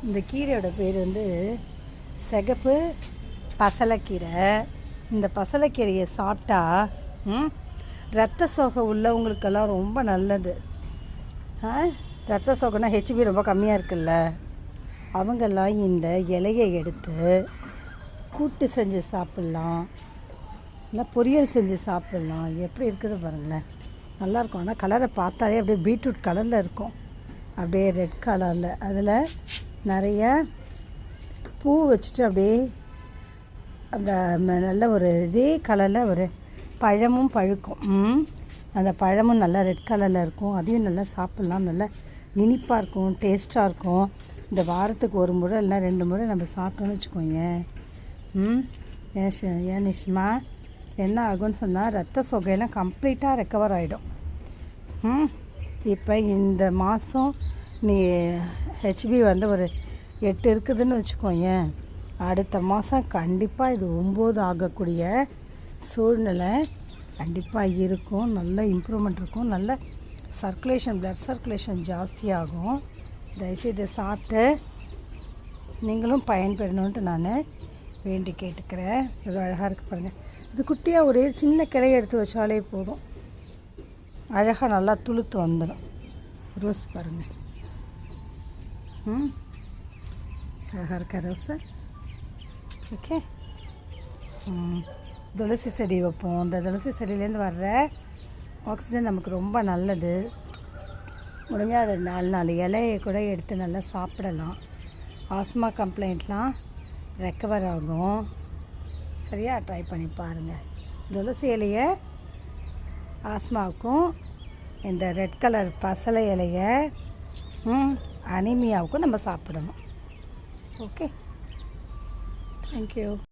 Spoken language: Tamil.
இந்த கீரையோட பேர் வந்து சிகப்பு பசலைக்கீரை. இந்த பசலைக்கீரையை சாப்பிட்டா ரத்த சோகை உள்ளவங்களுக்கெல்லாம் ரொம்ப நல்லது. ரத்த சோகைனா ஹெச்பி ரொம்ப கம்மியாக இருக்குல்ல, அவங்கெல்லாம் இந்த இலையை எடுத்து கூட்டு செஞ்சு சாப்பிட்லாம், இல்லை பொரியல் செஞ்சு சாப்பிட்லாம். எப்படி இருக்குது பாருங்களேன், நல்லாயிருக்கும். ஆனால் கலரை பார்த்தாலே அப்படியே பீட்ரூட் கலரில் இருக்கும், அப்படியே ரெட் கலரில். அதில் நிறைய பூ வச்சுட்டு அப்படியே அந்த நல்ல ஒரு இதே கலரில் ஒரு பழமும் பழுக்கும். அந்த பழமும் நல்லா ரெட் கலரில் இருக்கும். அதையும் நல்லா சாப்பிட்லாம். நல்லா இனிப்பாக இருக்கும், டேஸ்ட்டாக இருக்கும். இந்த வாரத்துக்கு ஒரு முறை இல்லைனா 2 முறை நம்ம சாப்பிட்டோன்னு வச்சுக்கோங்க. ஏன் நிஷ்மா என்ன ஆகும்னு சொன்னால் ரத்த சோகையெல்லாம் கம்ப்ளீட்டாக ரெக்கவர் ஆகிடும். இப்போ இந்த மாதம் நீ ஹெச்பி வந்து ஒரு 8 இருக்குதுன்னு வச்சுக்கோங்க. அடுத்த மாதம் கண்டிப்பாக இது 9 ஆகக்கூடிய சூழ்நிலை கண்டிப்பாக இருக்கும். நல்ல இம்ப்ரூவ்மெண்ட் இருக்கும். நல்ல சர்க்குலேஷன், ப்ளட் சர்க்குலேஷன் ஜாஸ்தியாகும். தயவுசெய்து இதை சாப்பிட்டு நீங்களும் பயன்பெறணுன்ட்டு நான் வேண்டி கேட்டுக்கிறேன். எவ்வளோ அழகாக இருக்குது பாருங்கள். இது குட்டியாக ஒரு சின்ன கிளையை எடுத்து வச்சாலே போதும், அழகாக நல்லா துளுத்து வந்துடும். ரோஸ் பாருங்கள், அழகாக இருக்கா ரோஸு. ஓகே, துளசி செடி வைப்போம். இந்த துளசி செடியிலேருந்து வர்ற ஆக்சிஜன் நமக்கு ரொம்ப நல்லது. முடிஞ்சால் அது 4 இலையை கூட எடுத்து நல்லா சாப்பிடலாம். ஆஸ்மா கம்ப்ளைண்ட்லாம் ரெக்கவர் ஆகும். சரியா, ட்ரை பண்ணி பாருங்கள். துளசி இலையை ஆஸ்மாவுக்கும், இந்த ரெட் கலர் பசலை இலையை அனிமியாவுக்கும் நம்ம சாப்பிடணும். Okay, thank you.